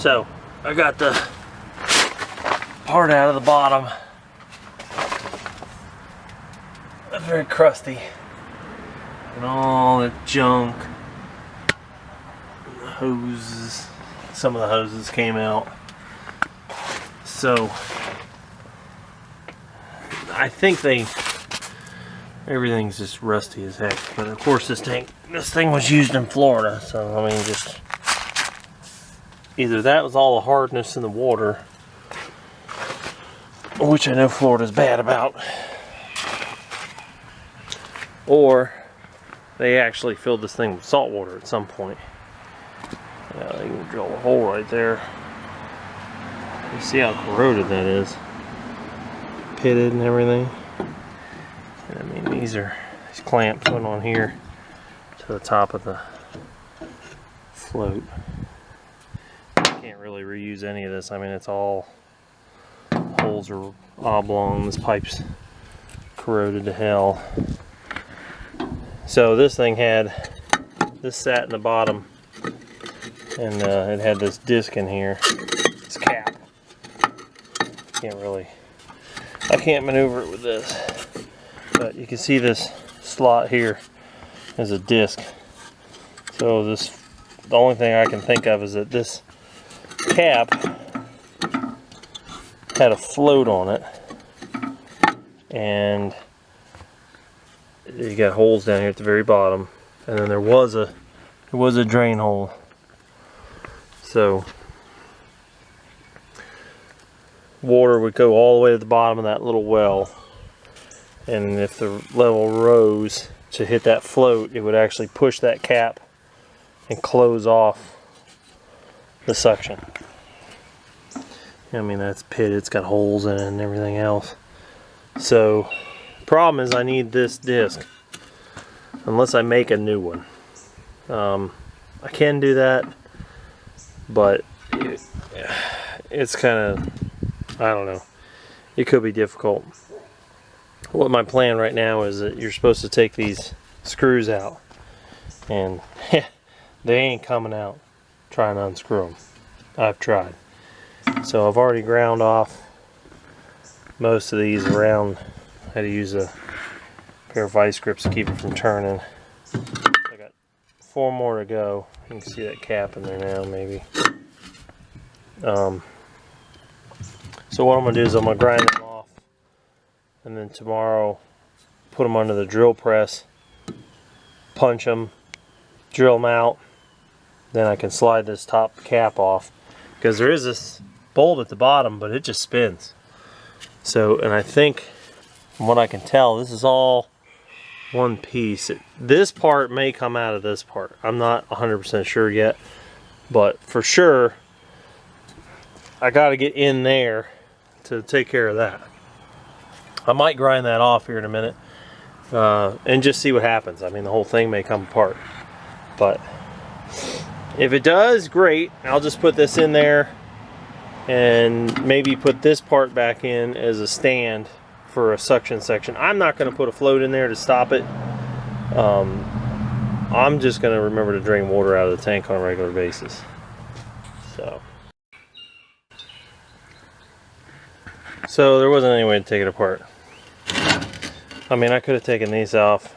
So I got the part out of the bottom. It's very crusty. And all the junk. And the hoses. Some of the hoses came out. So I think everything's just rusty as heck. But of course this thing was used in Florida, so I mean, just either that was all the hardness in the water, which I know Florida's bad about, or they actually filled this thing with salt water at some point. Yeah, they can drill a hole right there. You see how corroded that is, pitted and everything. And I mean, these clamps went on here to the top of the float. Can't really reuse any of this. I mean, it's all holes are oblong. This pipe's corroded to hell. So this thing sat in the bottom, and it had this disc in here, this cap. I can't maneuver it with this, but you can see this slot here is a disc. So the only thing I can think of is that this cap had a float on it, and you got holes down here at the very bottom, and then there was a drain hole. So water would go all the way to the bottom of that little well, and if the level rose to hit that float, it would actually push that cap and close off the suction. I mean, that's pitted, it's got holes in it and everything else. So the problem is I need this disc unless I make a new one. I can do that, but it's kind of, I don't know, it could be difficult. What my plan right now is that you're supposed to take these screws out, and they ain't coming out. Trying to unscrew them. I've tried. So I've already ground off most of these around. I had to use a pair of vice grips to keep it from turning. I got 4 more to go. You can see that cap in there now, maybe. So what I'm going to do is I'm going to grind them off, and then tomorrow put them under the drill press, punch them, drill them out. Then I can slide this top cap off, because there is this bolt at the bottom, but it just spins. So, and I think from what I can tell, this is all one piece. This part may come out of this part. I'm not 100% sure yet, but for sure I got to get in there to take care of that. I might grind that off here in a minute and just see what happens. I mean, the whole thing may come apart, but if it does, great. I'll just put this in there and maybe put this part back in as a stand for a suction section. I'm not going to put a float in there to stop it. I'm just going to remember to drain water out of the tank on a regular basis. So there wasn't any way to take it apart. I mean, I could have taken these off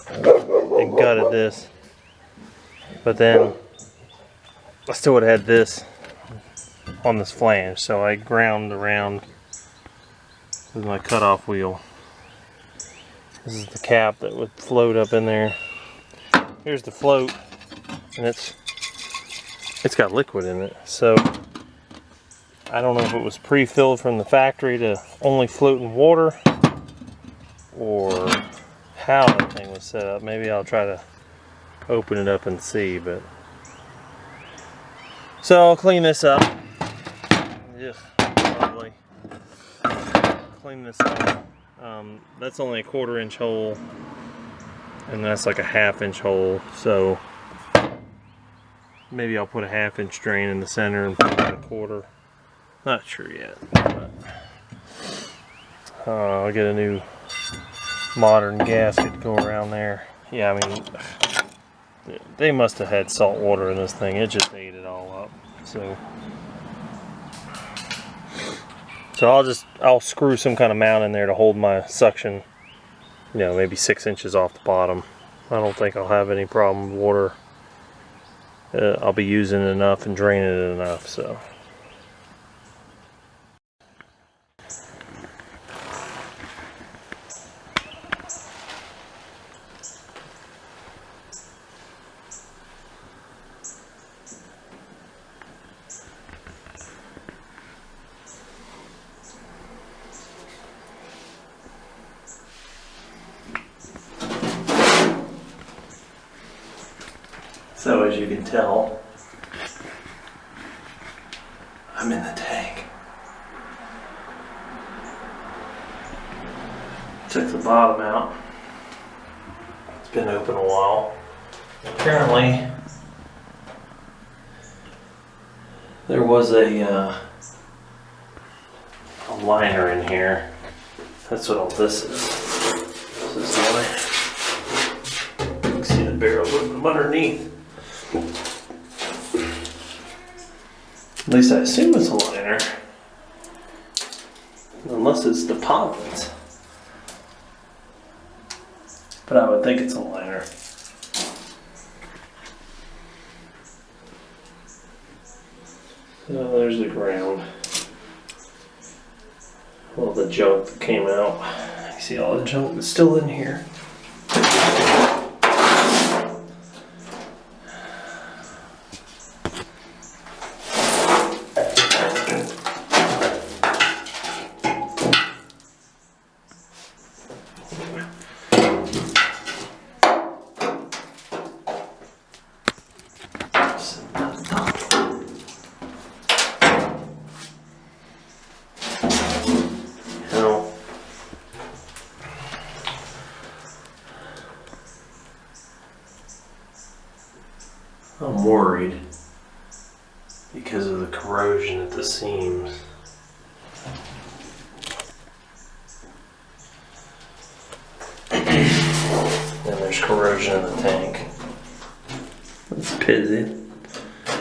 and gutted this, but then I still would have had this on this flange, so I ground around with my cutoff wheel. This is the cap that would float up in there. Here's the float, and it's got liquid in it, so I don't know if it was pre-filled from the factory to only float in water, or how that thing was set up. Maybe I'll try to open it up and see, but so I'll clean this up. Yeah, probably clean this up. That's only a 1/4 inch hole, and that's like a 1/2 inch hole, so maybe I'll put a 1/2 inch drain in the center and put a 1/4. Not sure yet, but I'll get a new modern gasket to go around there. Yeah, I mean, they must have had salt water in this thing. It just ate it all up. So I'll screw some kind of mount in there to hold my suction, you know, maybe 6 inches off the bottom. I don't think I'll have any problem with water. I'll be using it enough and draining it enough, so. So as you can tell, I'm in the tank. Took the bottom out. It's been open a while. Apparently, there was a liner in here. That's what all this is. This is the liner. You can see the barrel moving underneath. At least I assume it's a liner, unless it's deposits. But I would think it's a liner. So there's the ground. All the junk that came out. You see all the junk that's still in here. I'm worried because of the corrosion at the seams. And there's corrosion in the tank. It's pitted.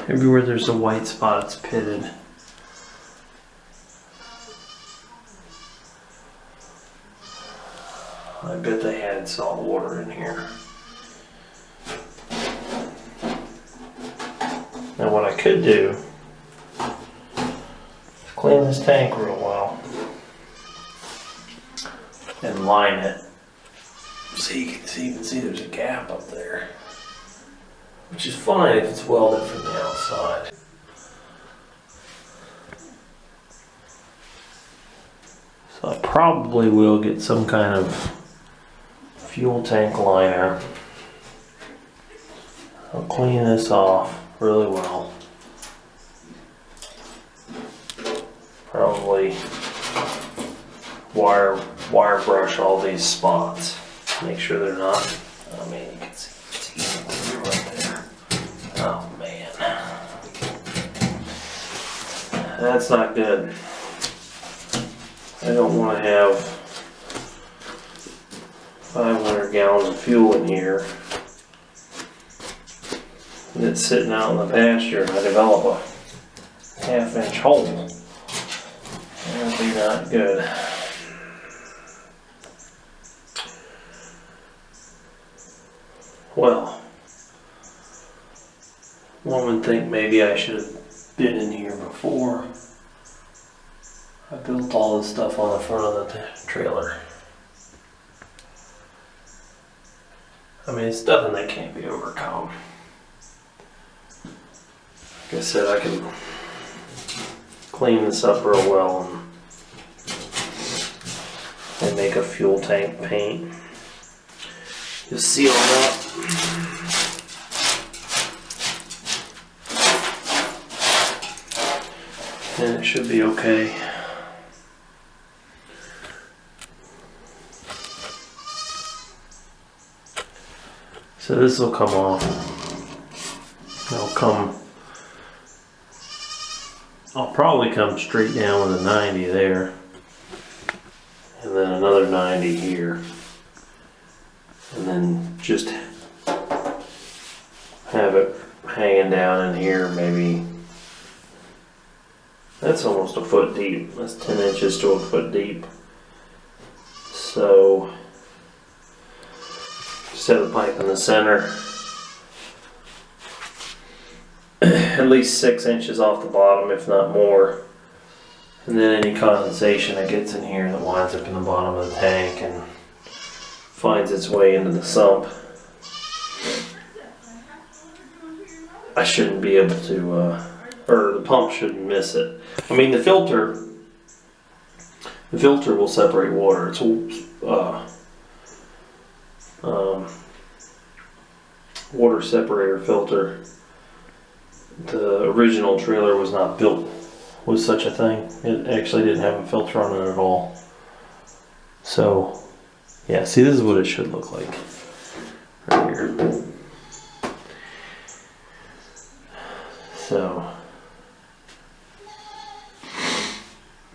Everywhere there's a white spot, it's pitted. I bet they had salt water in here. Now what I could do is clean this tank real well and line it so you can see there's a gap up there, which is fine if it's welded from the outside. So I probably will get some kind of fuel tank liner. I'll clean this off really well. Probably wire brush all these spots. Make sure they're not. I mean, you can see it's easy right there. Oh man, that's not good. I don't want to have 500 gallons of fuel in here. And it's sitting out in the pasture and I develop a half-inch hole. That'd be not good. Well, one would think maybe I should have been in here before. I built all this stuff on the front of the trailer. I mean, it's nothing that can't be overcome. Like I said, I can clean this up real well and make a fuel tank paint. Just seal it up. And it should be okay. So this will come off. I'll probably come straight down with a 90 there. And then another 90 here. And then just have it hanging down in here, maybe. That's almost a foot deep. That's 10 inches to a foot deep. So just have the pipe in the center. At least 6 inches off the bottom, if not more. And then any condensation that gets in here that winds up in the bottom of the tank and finds its way into the sump. I shouldn't be able to, or the pump shouldn't miss it. I mean, the filter will separate water. It's water separator filter. The original trailer was not built with such a thing. It actually didn't have a filter on it at all. So, yeah, see, this is what it should look like right here. So,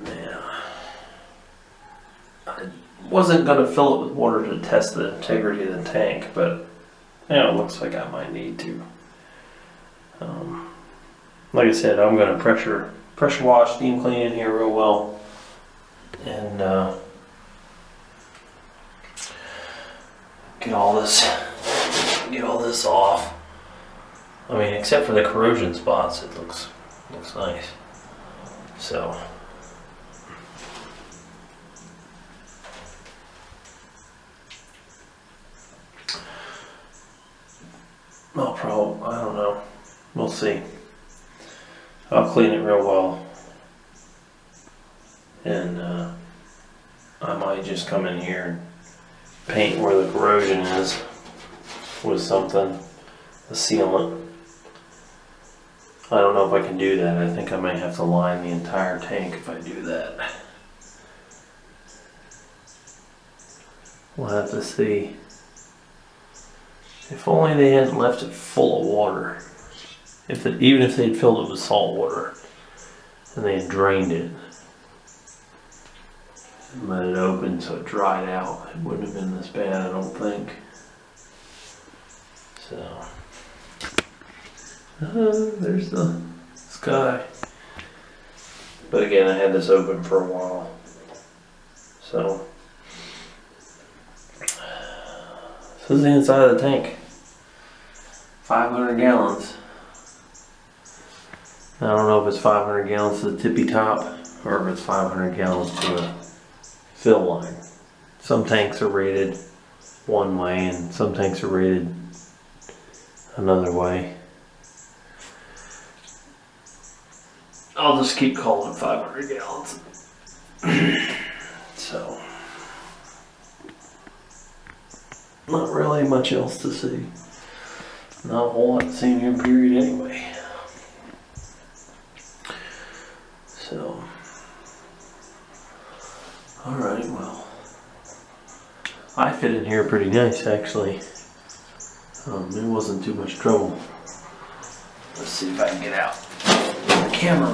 yeah, I wasn't going to fill it with water to test the integrity of the tank, but you know, it looks like I might need to. Like I said, I'm going to pressure wash, steam clean in here real well, and get all this off. I mean, except for the corrosion spots, it looks nice. So I don't know. We'll see. I'll clean it real well, and I might just come in here and paint where the corrosion is with something, a sealant. I don't know if I can do that. I think I may have to line the entire tank if I do that. We'll have to see. If only they hadn't left it full of water. Even if they'd filled it with salt water and they had drained it and let it open so it dried out, it wouldn't have been this bad, I don't think. So, there's the sky. But again, I had this open for a while. So, this is the inside of the tank. 500 gallons. I don't know if it's 500 gallons to the tippy top or if it's 500 gallons to a fill line. Some tanks are rated one way and some tanks are rated another way. I'll just keep calling it 500 gallons. So, not really much else to see. Not a whole lot to see in here, period, anyway. So, alright, well, I fit in here pretty nice, actually. It wasn't too much trouble. Let's see if I can get out the camera.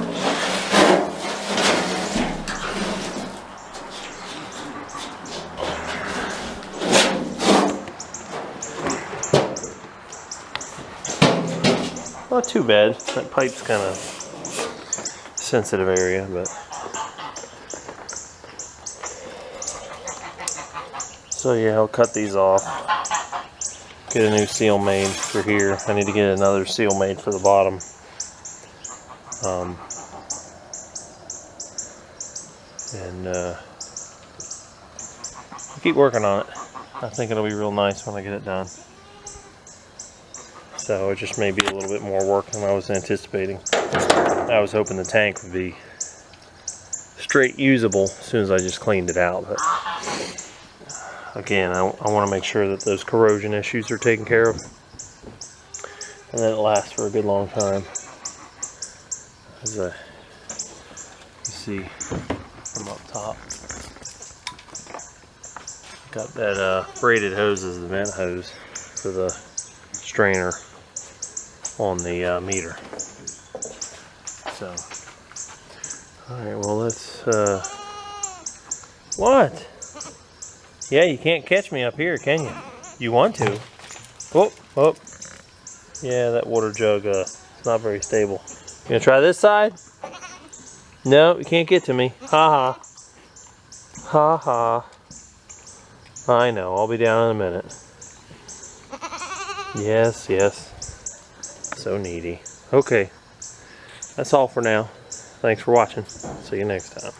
Not too bad. That pipe's kind of sensitive area, but so yeah, I'll cut these off. Get a new seal made for here. I need to get another seal made for the bottom. I'll keep working on it. I think it'll be real nice when I get it done. So it just may be a little bit more work than I was anticipating. I was hoping the tank would be straight usable as soon as I just cleaned it out. But again, I want to make sure that those corrosion issues are taken care of and that it lasts for a good long time. As you see from up top, got that braided hose as the vent hose for the strainer on the meter. So, alright, well let's, what? Yeah, you can't catch me up here, can you? You want to? Oh, oh. Yeah, that water jug, it's not very stable. You gonna try this side? No, you can't get to me. Ha ha. Ha ha. I know, I'll be down in a minute. Yes, yes. So needy. Okay, that's all for now. Thanks for watching. See you next time.